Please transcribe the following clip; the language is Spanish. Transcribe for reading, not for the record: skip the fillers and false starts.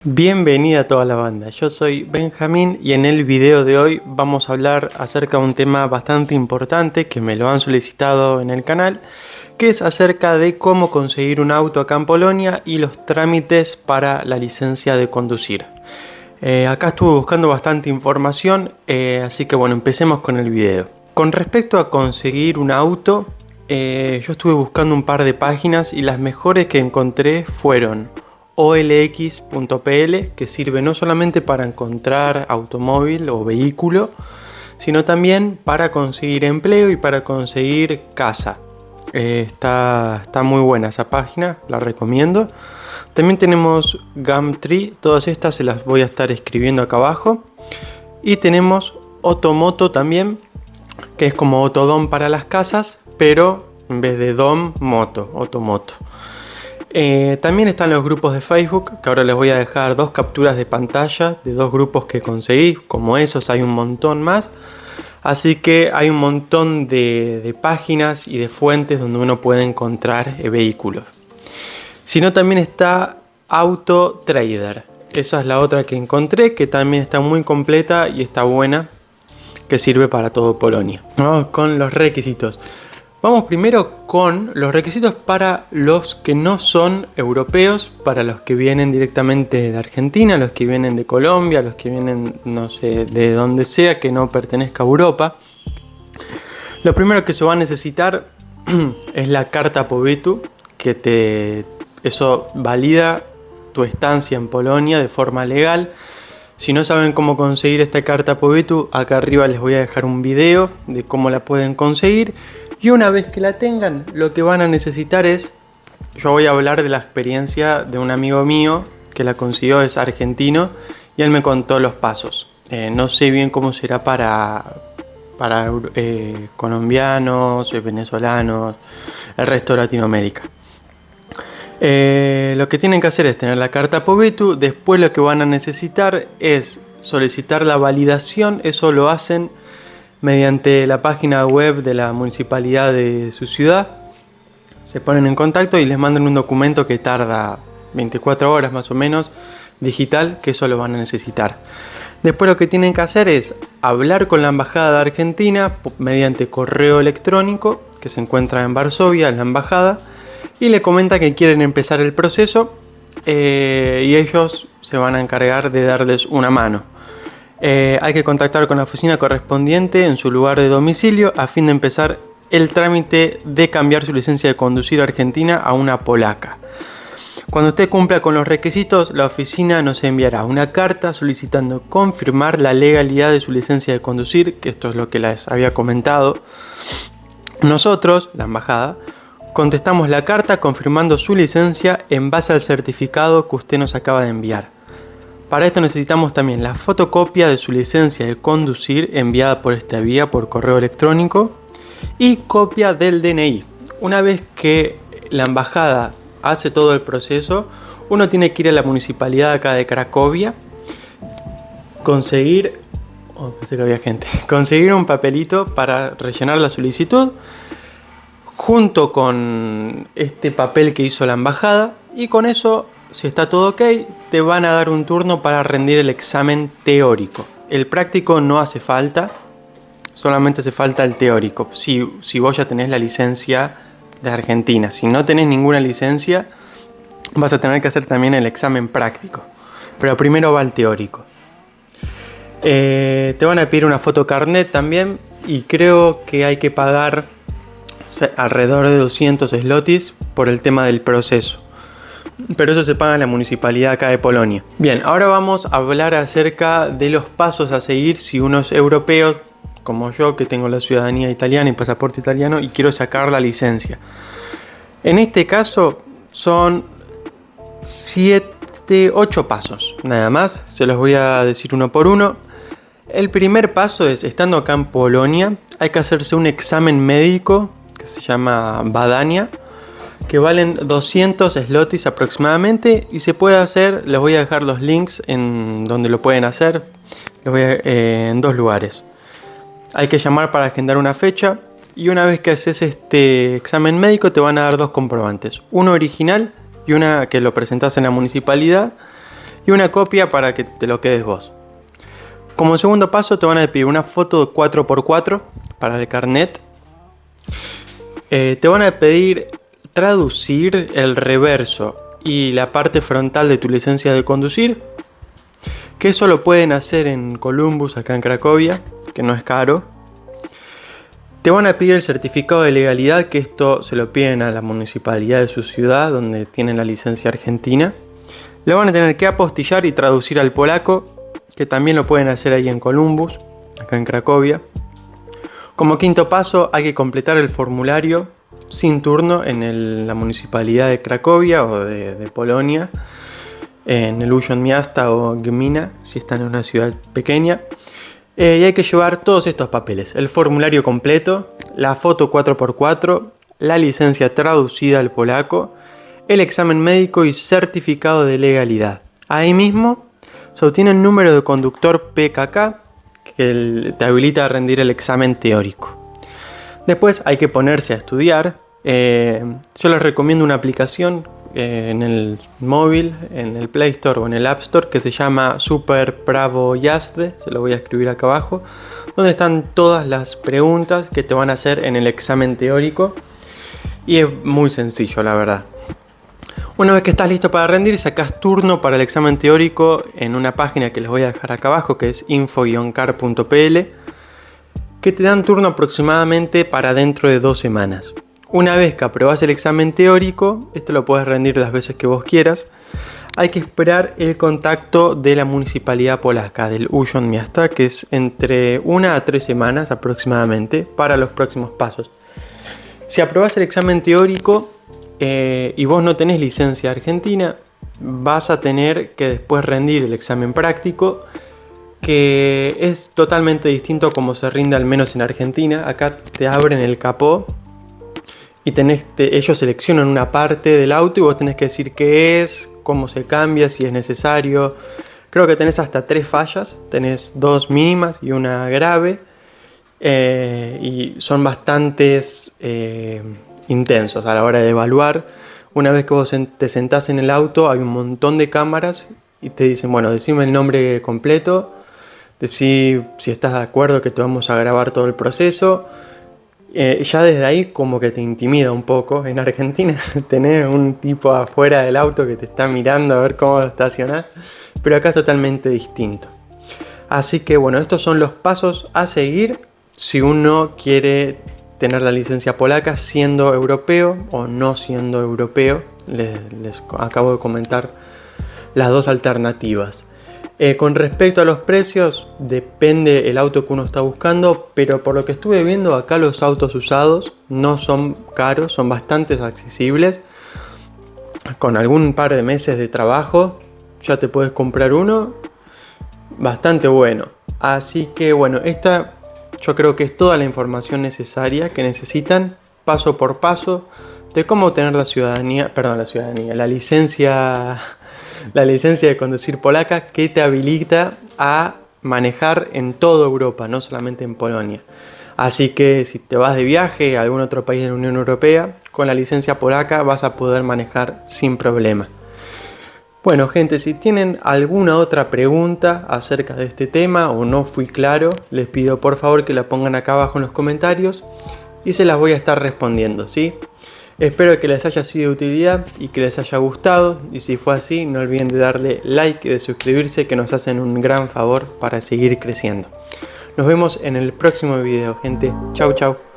Bienvenida a toda la banda, yo soy Benjamín y en el video de hoy vamos a hablar acerca de un tema bastante importante que me lo han solicitado en el canal, que es acerca de cómo conseguir un auto acá en Polonia y los trámites para la licencia de conducir. Acá estuve buscando bastante información, así que bueno, empecemos con el video. Con respecto a conseguir un auto, yo estuve buscando un par de páginas y las mejores que encontré fueron OLX.pl, que sirve no solamente para encontrar automóvil o vehículo, sino también para conseguir empleo y para conseguir casa. Está muy buena esa página, la recomiendo. También tenemos Gumtree, todas estas se las voy a estar escribiendo acá abajo. Y tenemos Otomoto también, que es como Otodom para las casas, pero en vez de Dom, Moto, Otomoto. También están los grupos de Facebook, que ahora les voy a dejar dos capturas de pantalla de dos grupos que conseguí. Como esos hay un montón más. Así que hay un montón de páginas y de fuentes donde uno puede encontrar vehículos. Sino también está AutoTrader. Esa es la otra que encontré, que también está muy completa y está buena, que sirve para todo Polonia. Vamos con los requisitos. Vamos primero con los requisitos para los que no son europeos, para los que vienen directamente de Argentina, los que vienen de Colombia, los que vienen, no sé, de donde sea que no pertenezca a Europa. Lo primero que se va a necesitar es la carta Pobytu, que eso valida tu estancia en Polonia de forma legal. Si no saben cómo conseguir esta carta Pobytu, acá arriba les voy a dejar un video de cómo la pueden conseguir. Y una vez que la tengan, lo que van a necesitar es... Yo voy a hablar de la experiencia de un amigo mío que la consiguió, es argentino, y él me contó los pasos. No sé bien cómo será para colombianos, venezolanos, el resto de Latinoamérica. Lo que tienen que hacer es tener la carta Pobytu. Después lo que van a necesitar es solicitar la validación. Eso lo hacen mediante la página web de la municipalidad de su ciudad. Se ponen en contacto y les mandan un documento que tarda 24 horas más o menos, digital, que eso lo van a necesitar. Después lo que tienen que hacer es hablar con la embajada de Argentina mediante correo electrónico, que se encuentra en Varsovia, en la embajada, y le comenta que quieren empezar el proceso, y ellos se van a encargar de darles una mano. Hay que contactar con la oficina correspondiente en su lugar de domicilio a fin de empezar el trámite de cambiar su licencia de conducir argentina a una polaca. Cuando usted cumpla con los requisitos, la oficina nos enviará una carta solicitando confirmar la legalidad de su licencia de conducir, que esto es lo que les había comentado. Nosotros, la embajada, contestamos la carta confirmando su licencia en base al certificado que usted nos acaba de enviar. Para esto necesitamos también la fotocopia de su licencia de conducir enviada por esta vía por correo electrónico y copia del DNI. Una vez que la embajada hace todo el proceso, uno tiene que ir a la municipalidad acá de Cracovia, conseguir un papelito para rellenar la solicitud junto con este papel que hizo la embajada, y con eso, si está todo ok, te van a dar un turno para rendir el examen teórico. El práctico no hace falta, solamente hace falta el teórico. Si vos ya tenés la licencia de Argentina. Si no tenés ninguna licencia, vas a tener que hacer también el examen práctico. Pero primero va el teórico. Te van a pedir una foto carnet también, y creo que hay que pagar alrededor de 200 zlotys por el tema del proceso. Pero eso se paga en la municipalidad acá de Polonia. Bien, ahora vamos a hablar acerca de los pasos a seguir si uno es europeo, como yo, que tengo la ciudadanía italiana y pasaporte italiano y quiero sacar la licencia. En este caso son 8 pasos, nada más. Se los voy a decir uno por uno. El primer paso es, estando acá en Polonia, hay que hacerse un examen médico que se llama Badania, que valen 200 zlotys aproximadamente, y se puede hacer, les voy a dejar los links en donde lo pueden hacer, en dos lugares. Hay que llamar para agendar una fecha, y una vez que haces este examen médico te van a dar dos comprobantes, uno original y una que lo presentas en la municipalidad, y una copia para que te lo quedes vos. Como segundo paso te van a pedir una foto de 4x4 para el carnet. Te van a pedir traducir el reverso y la parte frontal de tu licencia de conducir, que eso lo pueden hacer en Columbus, acá en Cracovia, que no es caro. Te van a pedir el certificado de legalidad, que esto se lo piden a la municipalidad de su ciudad, donde tienen la licencia argentina. Lo van a tener que apostillar y traducir al polaco, que también lo pueden hacer ahí en Columbus, acá en Cracovia. Como quinto paso, hay que completar el formulario sin turno en la municipalidad de Cracovia o de Polonia, en el Urząd Miasta o Gmina, si están en una ciudad pequeña. Y hay que llevar todos estos papeles: el formulario completo, la foto 4x4, la licencia traducida al polaco, el examen médico y certificado de legalidad. Ahí mismo se obtiene el número de conductor PKK, que te habilita a rendir el examen teórico. Después hay que ponerse a estudiar. Yo les recomiendo una aplicación en el móvil, en el Play Store o en el App Store, que se llama Super Pravo Jazde, se lo voy a escribir acá abajo, donde están todas las preguntas que te van a hacer en el examen teórico, y es muy sencillo, la verdad. Una vez que estás listo para rendir, sacas turno para el examen teórico en una página que les voy a dejar acá abajo, que es info-car.pl, que te dan turno aproximadamente para dentro de 2 semanas. Una vez que aprobas el examen teórico, este lo puedes rendir las veces que vos quieras, hay que esperar el contacto de la municipalidad polaca, del Urząd Miasta, que es entre 1 a 3 semanas aproximadamente para los próximos pasos. Si aprobás el examen teórico y vos no tenés licencia argentina, vas a tener que después rendir el examen práctico, que es totalmente distinto a como se rinde al menos en Argentina. Acá te abren el capó y ellos seleccionan una parte del auto y vos tenés que decir qué es, cómo se cambia, si es necesario. Creo que tenés hasta 3 fallas, tenés 2 mínimas y una grave, y son bastantes intensos a la hora de evaluar. Una vez que vos te sentás en el auto, hay un montón de cámaras y te dicen, bueno, decime el nombre completo, decí si estás de acuerdo que te vamos a grabar todo el proceso. Ya desde ahí como que te intimida un poco. En Argentina tenés un tipo afuera del auto que te está mirando a ver cómo lo estacionás, pero acá es totalmente distinto. Así que bueno, estos son los pasos a seguir si uno quiere tener la licencia polaca siendo europeo o no siendo europeo. Les acabo de comentar las dos alternativas. Con respecto a los precios, depende el auto que uno está buscando, pero por lo que estuve viendo acá los autos usados no son caros, son bastante accesibles. Con algún par de meses de trabajo ya te puedes comprar uno bastante bueno. Así que bueno, esta yo creo que es toda la información necesaria que necesitan, paso por paso, de cómo obtener la licencia de conducir polaca, que te habilita a manejar en toda Europa, no solamente en Polonia. Así que si te vas de viaje a algún otro país de la Unión Europea, con la licencia polaca vas a poder manejar sin problema. Bueno, gente, si tienen alguna otra pregunta acerca de este tema o no fui claro, les pido por favor que la pongan acá abajo en los comentarios y se las voy a estar respondiendo, ¿sí? Espero que les haya sido de utilidad y que les haya gustado, y si fue así, no olviden de darle like y de suscribirse, que nos hacen un gran favor para seguir creciendo. Nos vemos en el próximo video, gente. Chau, chau.